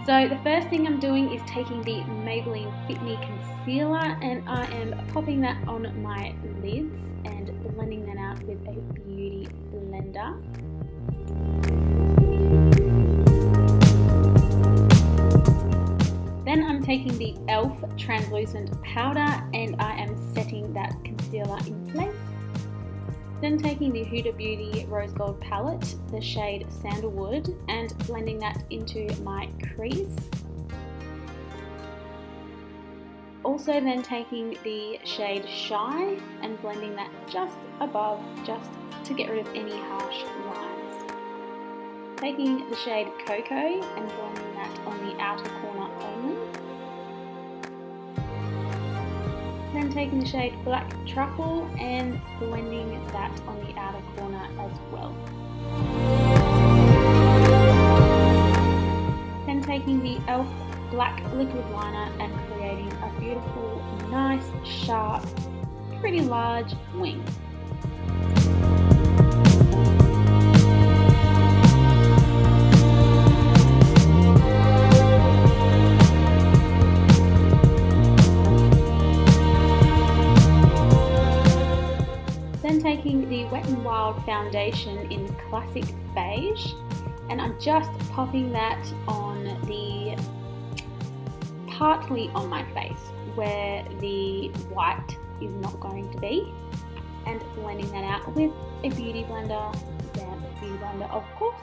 So the first thing I'm doing is taking the Maybelline Fit Me Concealer and I am popping that on my lids and blending that out with a beauty blender. Then I'm taking the e.l.f. translucent powder and I am setting that concealer in place. Then taking the Huda Beauty Rose Gold palette, the shade Sandalwood, and blending that into my crease. Also then taking the shade Shy and blending that just above, just to get rid of any harsh lines. Taking the shade Cocoa and blending that on the outer corner only. Then taking the shade Black Truffle and blending that on the outer corner as well. Then taking the e.l.f. Black Liquid Liner and creating a beautiful, nice, sharp, pretty large wing. Taking the Wet n Wild foundation in Classic Beige and I'm just popping that on the partly on my face where the white is not going to be and blending that out with a beauty blender, damp beauty blender of course.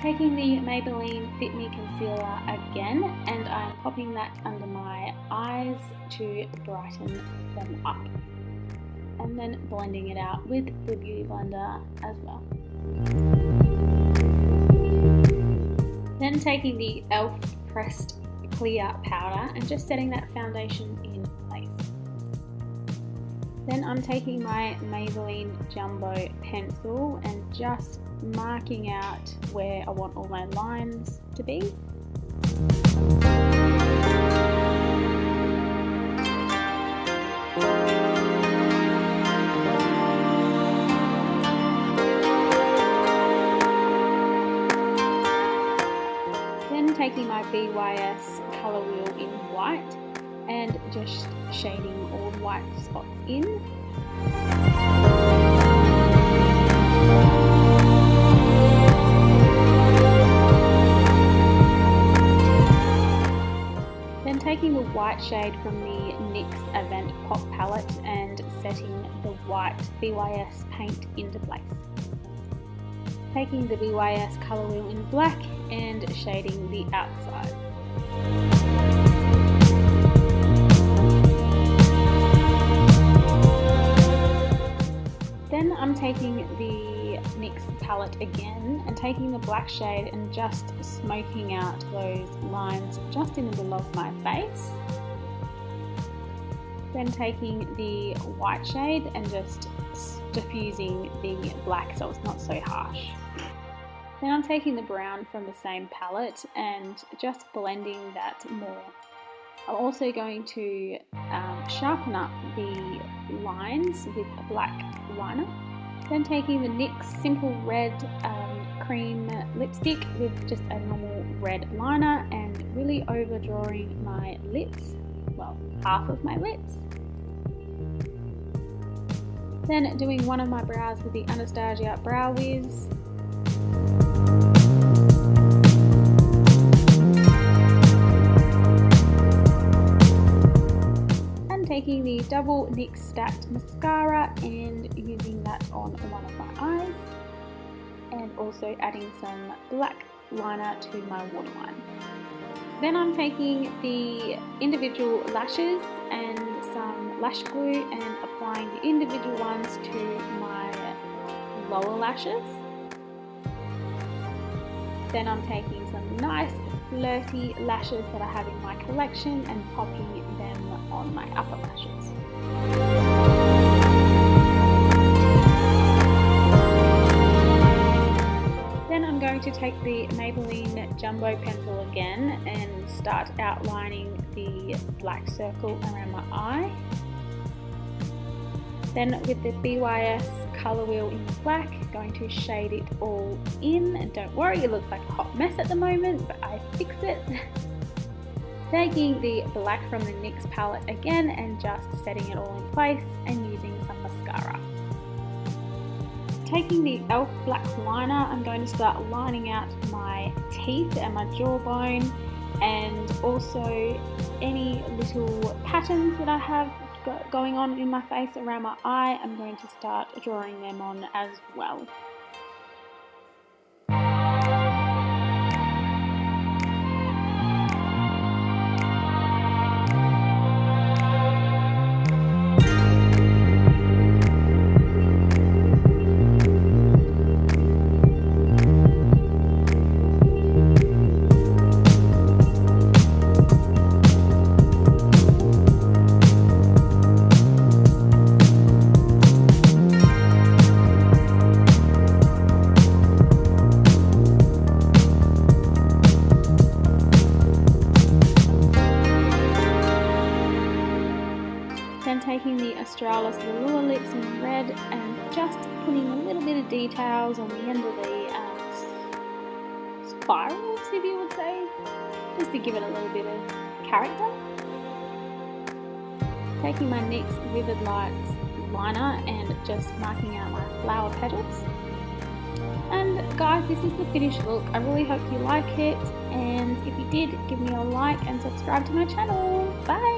Taking the Maybelline Fit Me Concealer again and I'm popping that under my eyes to brighten them up. And then blending it out with the Beauty Blender as well. Then taking the e.l.f. Pressed Clear Powder and just setting that foundation in place. Then I'm taking my Maybelline Jumbo Pencil and just marking out where I want all my lines to be. Then taking my BYS colour wheel in white and just shading all the white spots in. Taking the white shade from the NYX Event Pop palette and setting the white BYS paint into place. Taking the BYS colour wheel in black and shading the outside. Then I'm taking the NYX palette again and taking the black shade and just smoking out those lines just in the middle of my face. Then taking the white shade and just diffusing the black so it's not so harsh. Then I'm taking the brown from the same palette and just blending that more. I'm also going to sharpen up the lines with a black liner. Then taking the NYX Simple Red Cream Lipstick with just a normal red liner and really overdrawing my lips, well, half of my lips. Then doing one of my brows with the Anastasia Brow Wiz. Taking the double NYX stacked mascara and using that on one of my eyes and also adding some black liner to my waterline. Then I'm taking the individual lashes and some lash glue and applying the individual ones to my lower lashes. Then I'm taking some nice flirty lashes that I have in my collection and popping them on my upper lashes. Then I'm going to take the Maybelline Jumbo Pencil again and start outlining the black circle around my eye. Then with the BYS colour wheel in black, going to shade it all in. And don't worry, it looks like a hot mess at the moment, but I fixed it. Taking the black from the NYX palette again and just setting it all in place and using some mascara. Taking the e.l.f. black liner, I'm going to start lining out my teeth and my jawbone, and also any little patterns that I have going on in my face around my eye. I'm going to start drawing them on as well. Then taking the Australis Velour lips in red and just putting a little bit of details on the end of the spirals, if you would say, just to give it a little bit of character. Taking my NYX Vivid Lights liner and just marking out my flower petals. And guys, this is the finished look. I really hope you like it, and if you did, give me a like and subscribe to my channel. Bye!